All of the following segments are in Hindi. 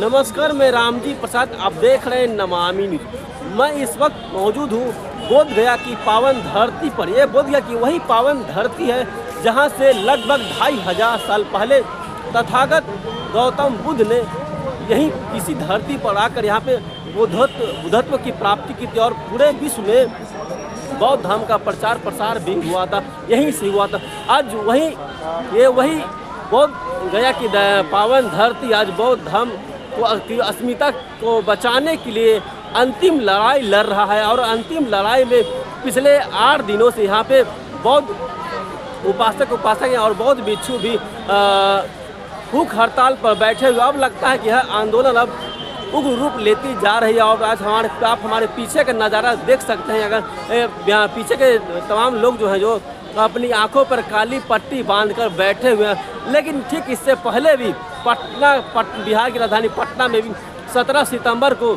नमस्कार, मैं रामजी प्रसाद, आप देख रहे हैं नमामि न्यूज। मैं इस वक्त मौजूद हूँ बोध गया की पावन धरती पर। यह बोध गया की वही पावन धरती है जहाँ से लगभग 2500 साल पहले तथागत गौतम बुद्ध ने यहीं किसी धरती पर आकर यहाँ पे बुद्धत्व की प्राप्ति की थी और पूरे विश्व में बौद्ध धर्म का प्रचार प्रसार भी हुआ था, यहीं से हुआ था। आज वही बोध गया की पावन धरती आज बौद्ध धर्म की अस्मिता को बचाने के लिए अंतिम लड़ाई लड़ रहा है और अंतिम लड़ाई में पिछले 8 दिनों से यहाँ पे बौद्ध उपासक और बौद्ध भिक्षु भी भूख हड़ताल पर बैठे हुए। अब लगता है कि यह आंदोलन अब उग्र रूप लेती जा रही है और आज आप हमारे पीछे का नज़ारा देख सकते हैं। अगर पीछे के तमाम लोग जो हैं जो अपनी आंखों पर काली पट्टी बांधकर बैठे हुए हैं, लेकिन ठीक इससे पहले भी बिहार की राजधानी पटना में भी 17 सितंबर को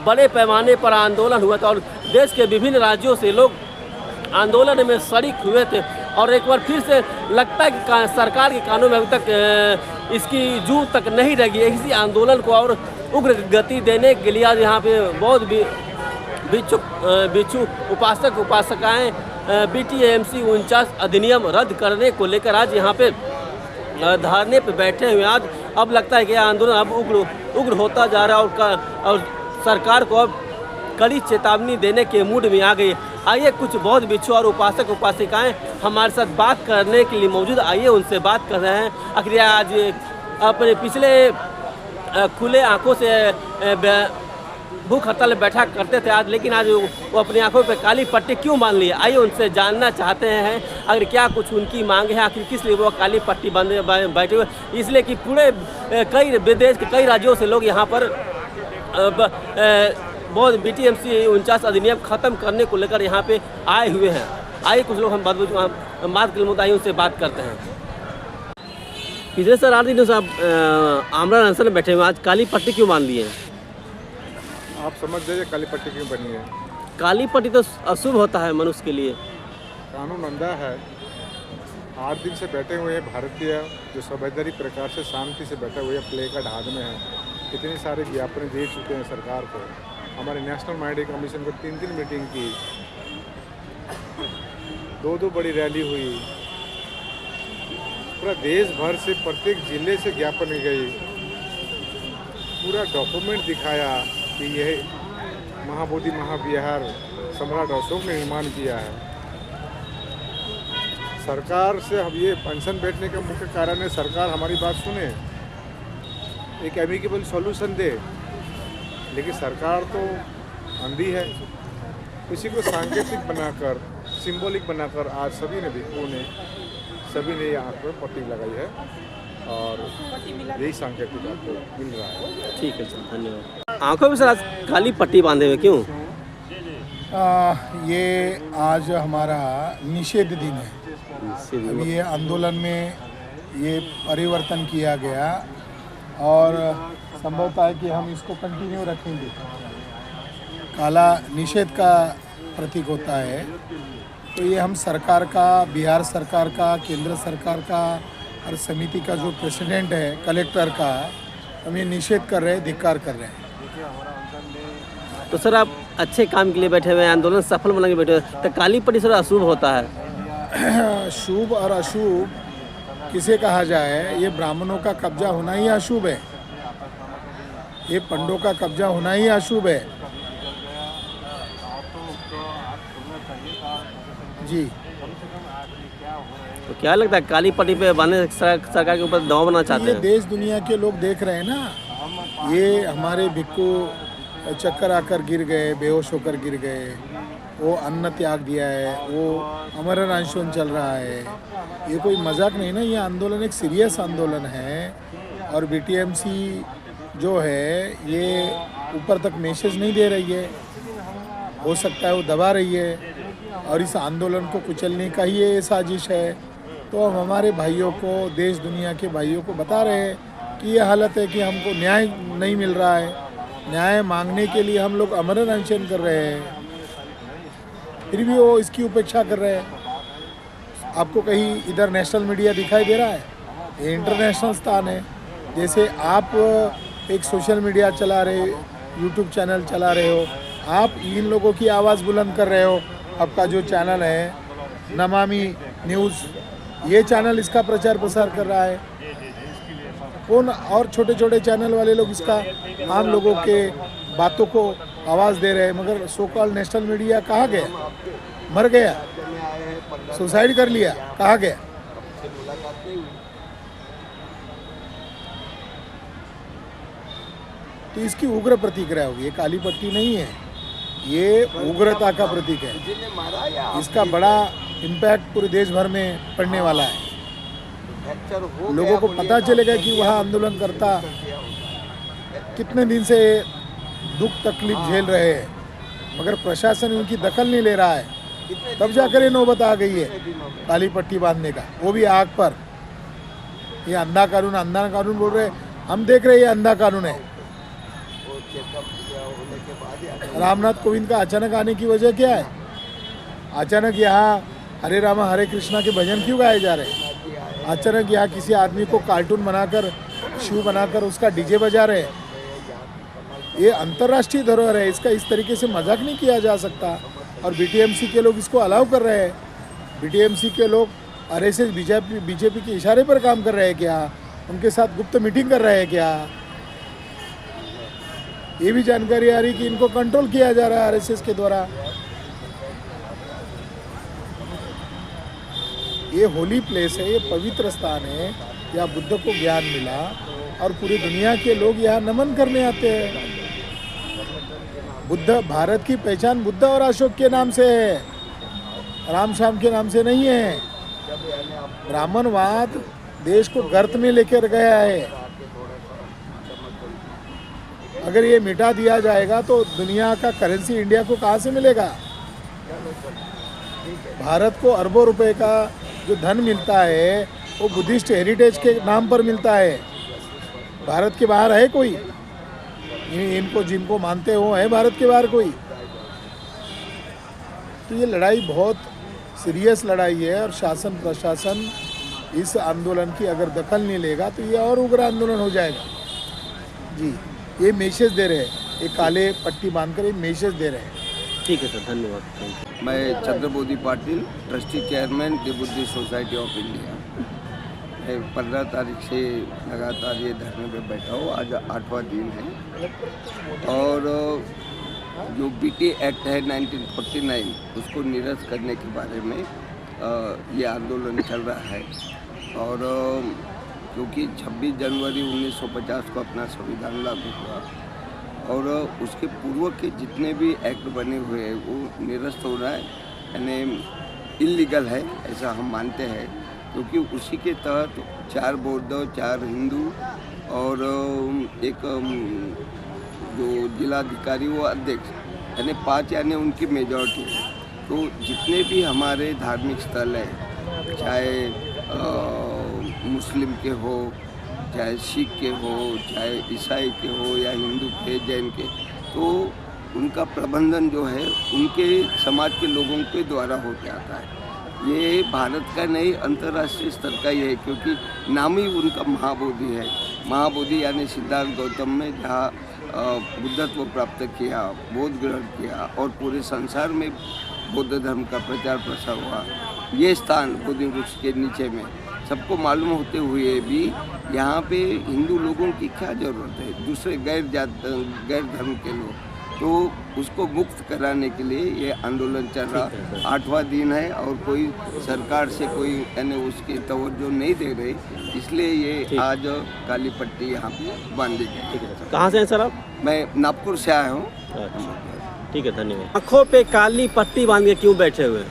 बड़े पैमाने पर आंदोलन हुआ था और देश के विभिन्न राज्यों से लोग आंदोलन में शरीक हुए थे। और एक बार फिर से लगता है कि सरकार के कानों में अभी तक इसकी जूं तक नहीं लगी है। इसी आंदोलन को और उग्र गति देने के लिए आज यहाँ पे बौद्ध भिक्षु उपासकाएँ BTMC 49 अधिनियम रद्द करने को लेकर आज यहाँ पे धरने पे बैठे हुए। आज अब लगता है कि आंदोलन अब उग्र होता जा रहा है और सरकार को अब कड़ी चेतावनी देने के मूड में आ गई। आइए कुछ बौद्ध भिक्षु और उपासिकाएं हमारे साथ बात करने के लिए मौजूद, आइए उनसे बात कर रहे हैं। आखिर आज अपने पिछले खुले आंखों से भूख हड़ताल बैठा करते थे आज, लेकिन आज वो अपनी आंखों पे काली पट्टी क्यों बांध ली? आइए उनसे जानना चाहते हैं अगर क्या कुछ उनकी मांग है, आखिर किस लिए वो काली पट्टी बांधे बैठे हुए। इसलिए कि पूरे कई विदेश के कई राज्यों से लोग यहाँ पर बौद्ध BTMC 49 अधिनियम खत्म करने को लेकर यहाँ पे आए हुए हैं। आइए कुछ लोग हम बात के मुद्दे उनसे बात करते हैं। पिछले सर 8 दिनों से आप आमरण अनशन में बैठे हुए, आज काली पट्टी क्यों बांध लिए हैं? आप समझ जाइए काली पट्टी क्यों बनी है। काली पट्टी तो अशुभ होता है मनुष्य के लिए। कानून अंधा है। 8 दिन से बैठे हुए हैं भारतीय जो संवैधानिक प्रकार से शांति से बैठे हुए प्ले का ढांच में है। इतने सारे ज्ञापन दे चुके हैं सरकार को। हमारे नेशनल माइनॉरिटी कमीशन को 3 मीटिंग की, 2 बड़ी रैली हुई, पूरा देश भर से प्रत्येक जिले से ज्ञापन गई, पूरा डॉक्यूमेंट दिखाया कि यह महाबोधि महाविहार सम्राट अशोक ने निर्माण किया है। सरकार से हम ये पेंशन बैठने का मुख्य कारण है सरकार हमारी बात सुने, एक एमिकेबल सॉल्यूशन दे, लेकिन सरकार तो अंधी है। इसी को सांकेतिक बनाकर, सिंबॉलिक बनाकर आज सभी ने यहाँ पर पट्टी लगाई है और यही सांकेतिक आपको मिल रहा है। ठीक है सर, धन्यवाद। आंखों में सर आज काली पट्टी बांधे हुए क्यों? ये आज हमारा निषेध दिन है। अभी ये आंदोलन में ये परिवर्तन किया गया और संभवतः है कि हम इसको कंटिन्यू रखेंगे। काला निषेध का प्रतीक होता है, तो ये हम सरकार का, बिहार सरकार का, केंद्र सरकार का और समिति का जो प्रेसिडेंट है, कलेक्टर का, हम ये निषेध कर रहे हैं, धिक्कार कर रहे हैं। तो सर आप अच्छे काम के लिए बैठे हुए हैं, आंदोलन सफल बनाने के बैठे हुए, तो काली पट्टी सर अशुभ होता है? शुभ और अशुभ किसे कहा जाए? ये ब्राह्मणों का कब्जा होना ही अशुभ है, ये पंडों का कब्जा होना ही अशुभ है जी। तो क्या लगता है काली पट्टी पे बांधने सरकार के ऊपर दबाव बनाना चाहते हैं? ये देश दुनिया के लोग देख रहे हैं ना। ये हमारे भिक्षु चक्कर आकर गिर गए, बेहोश होकर गिर गए, वो अन्न त्याग दिया है, वो अमरण अनशन चल रहा है। ये कोई मजाक नहीं ना, ये आंदोलन एक सीरियस आंदोलन है और BTMC जो है ये ऊपर तक मैसेज नहीं दे रही है, हो सकता है वो दबा रही है और इस आंदोलन को कुचलने का ही ये साजिश है। तो हम हमारे भाइयों को, देश दुनिया के भाइयों को बता रहे हैं कि ये हालत है कि हमको न्याय नहीं मिल रहा है, न्याय मांगने के लिए हम लोग अमरण अनशन कर रहे हैं, फिर भी वो इसकी उपेक्षा कर रहे हैं। आपको कहीं इधर नेशनल मीडिया दिखाई दे रहा है? ये इंटरनेशनल स्थान है। जैसे आप एक सोशल मीडिया चला रहे, यूट्यूब चैनल चला रहे हो, आप इन लोगों की आवाज़ बुलंद कर रहे हो। आपका जो चैनल है नमामि न्यूज़, ये चैनल इसका प्रचार प्रसार कर रहा है। कौन और छोटे छोटे चैनल वाले लोग इसका आम लोगों के बातों को आवाज़ दे रहे हैं, मगर सो कॉल्ड नेशनल मीडिया कहाँ गया? मर गया, सुसाइड कर लिया, कहाँ गया? तो इसकी उग्र प्रतिक्रिया होगी। ये काली पट्टी नहीं है, ये उग्रता का प्रतीक है। इसका बड़ा इम्पैक्ट पूरे देश भर में पड़ने वाला है। लोगों को पता चलेगा कि वह आंदोलन करता कितने दिन से दुख तकलीफ झेल रहे हैं, मगर प्रशासन उनकी दखल नहीं ले रहा है। तब जाकर ये नौबत आ गई है काली पट्टी बांधने का, वो भी आग पर। ये अंधा कानून बोल रहे हैं, हम देख रहे हैं ये अंधा कानून है। रामनाथ कोविंद का अचानक आने की वजह क्या है? अचानक यहाँ हरे रामा हरे कृष्णा के भजन क्यों गाए जा रहे हैं? अचानक यहाँ किसी आदमी को कार्टून बनाकर, शिव बनाकर उसका डीजे बजा रहे हैं। ये अंतर्राष्ट्रीय धरोहर है, इसका इस तरीके से मजाक नहीं किया जा सकता। और बीटीएमसी के लोग इसको अलाउ कर रहे हैं। बीटीएमसी के लोग आरएसएस बीजेपी के इशारे पर काम कर रहे हैं क्या? उनके साथ गुप्त मीटिंग कर रहे हैं क्या? ये भी जानकारी आ रही कि इनको कंट्रोल किया जा रहा है आरएसएस के द्वारा। ये होली प्लेस है, ये पवित्र स्थान है, यहाँ बुद्ध को ज्ञान मिला और पूरी दुनिया के लोग यहाँ नमन करने आते हैं। बुद्ध, भारत की पहचान बुद्ध और अशोक के नाम से है, राम श्याम के नाम से नहीं है। ब्राह्मणवाद देश को गर्त में लेकर गया है। अगर ये मिटा दिया जाएगा तो दुनिया का करेंसी इंडिया को कहाँ से मिलेगा? भारत को अरबों रुपए का जो धन मिलता है वो बुद्धिस्ट हेरिटेज के नाम पर मिलता है। भारत के बाहर है कोई? इनको जिनको मानते हो है भारत के बाहर कोई? तो ये लड़ाई बहुत सीरियस लड़ाई है और शासन प्रशासन इस आंदोलन की अगर दखल नहीं लेगा तो ये और उग्र आंदोलन हो जाएगा। जी, ये मैसेज दे रहे हैं, ये काले पट्टी बांधकर ये मैसेज दे रहे हैं। ठीक है सर, धन्यवाद। Thank you. मैं Chandrabodhi Patil, trustee chairman the Buddhist Society of India. मैं 15 तारीख से लगातार ये धरने पे बैठा हूँ। आज 8वां दिन है और जो बीटी एक्ट है 1949 उसको निरस्त करने के बारे में ये आंदोलन चल रहा है। और क्योंकि 26 जनवरी 1950 को अपना संविधान लागू हुआ और उसके पूर्व के जितने भी एक्ट बने हुए हैं वो निरस्त हो रहा है, यानी इलीगल है ऐसा हम मानते हैं। क्योंकि उसी के तहत 4 बौद्ध, 4 हिंदू और एक जो जिलाधिकारी वो अध्यक्ष, यानी 5 यानी उनकी मेजॉरिटी है। तो जितने भी हमारे धार्मिक स्थल हैं, चाहे मुस्लिम के हो, चाहे सिख के हो, चाहे ईसाई के हो या हिंदू के, जैन के, तो उनका प्रबंधन जो है उनके समाज के लोगों के द्वारा होते आता है। ये भारत का नहीं अंतर्राष्ट्रीय स्तर का ही है, क्योंकि नाम ही उनका महाबोधि है। महाबोधि यानी सिद्धार्थ गौतम में जहाँ बुद्धत्व प्राप्त किया, बोध ग्रहण किया और पूरे संसार में बौद्ध धर्म का प्रचार प्रसार हुआ, ये स्थान बोधि वृक्ष के नीचे में सबको मालूम होते हुए भी यहाँ पे हिंदू लोगों की क्या ज़रूरत है, दूसरे गैर धर्म के लोग, तो उसको मुक्त कराने के लिए ये आंदोलन चल रहा। 8वां दिन है और कोई सरकार से कोई यानी उसकी तवज्जो नहीं दे रही, इसलिए ये आज काली पट्टी यहाँ पे बांधी गई। कहाँ से हैं सर आप? मैं नागपुर से आया हूँ। अच्छा, ठीक है, धन्यवाद। आँखों पे काली पट्टी बांध के क्यों बैठे हुए?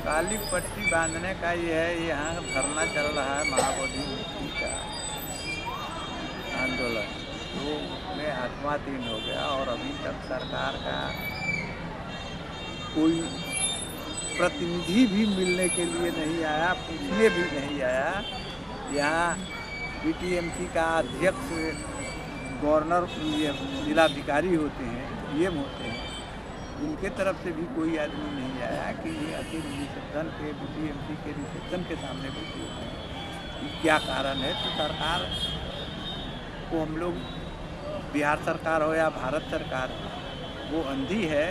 काली पट्टी बांधने का ये है, यहाँ धरना चल रहा है महाबोधि का आंदोलन, वो में 8वां दिन हो गया और अभी तक सरकार का कोई प्रतिनिधि भी मिलने के लिए नहीं आया, पूछने भी नहीं आया। यहाँ बीटीएमसी का अध्यक्ष, गवर्नर, जिलाधिकारी होते हैं, डीएम होते हैं, उनके तरफ से भी कोई आदमी नहीं आया कि ये अकेले रिसेप्शन के बीटीएमसी के रिसेप्शन के सामने बैठे हैं, क्या कारण है। तो सरकार को हम लोग, बिहार सरकार हो या भारत सरकार, वो अंधी है।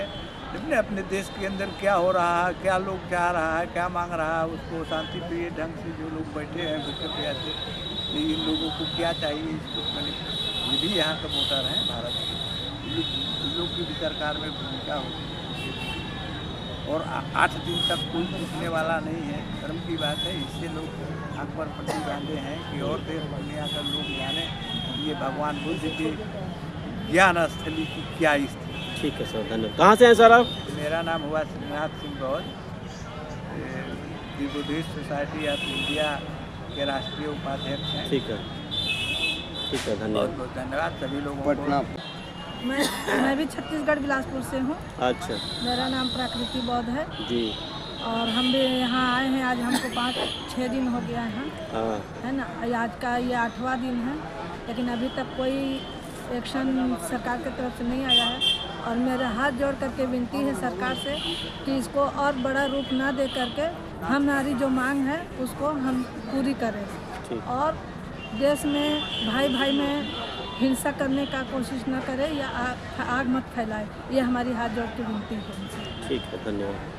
लेकिन अपने देश के अंदर क्या हो रहा है, क्या लोग चाह रहा है, क्या मांग रहा है, उसको शांतिप्रिय ढंग से जो लोग बैठे हैं भूखे प्यासे, इन लोगों को क्या चाहिए, इसको मैंने, ये भी यहाँ के वोटर हैं भारत के, इन लोग की भी सरकार में भूमिका होती है। और 8 दिन तक कोई पूछने वाला नहीं है, शर्म की बात है। इससे लोग आँख पर पट्टी बांधे हैं कि और देश दुनिया का लोग जाने ये भगवान बुद्ध के ज्ञान स्थली की क्या स्थिति। ठीक है सर, धन्यवाद। कहाँ से हैं सर आप? मेरा नाम हुआ Shrinath Singh Gaur, the Buddhist Society of India के राष्ट्रीय उपाध्यक्ष हैं। ठीक है, ठीक है, धन्यवाद। बहुत बहुत धन्यवाद सभी लोगों को। पटना मैं भी छत्तीसगढ़ बिलासपुर से हूँ। अच्छा मेरा नाम प्रकृति बौद्ध है जी। और हम भी यहाँ आए हैं। आज हमको 5-6 दिन हो गया है, हाँ है ना। आज का ये 8वां दिन है, लेकिन अभी तक कोई एक्शन सरकार की तरफ से नहीं आया है। और मेरा हाथ जोड़ करके विनती है सरकार से कि इसको और बड़ा रूप ना दे करके हमारी जो मांग है उसको हम पूरी करें, ठीक। और देश में भाई भाई में हिंसा करने का कोशिश न करे या आग मत फैलाए। ये हमारी हाथ जोड़ के विनती है। ठीक है, धन्यवाद।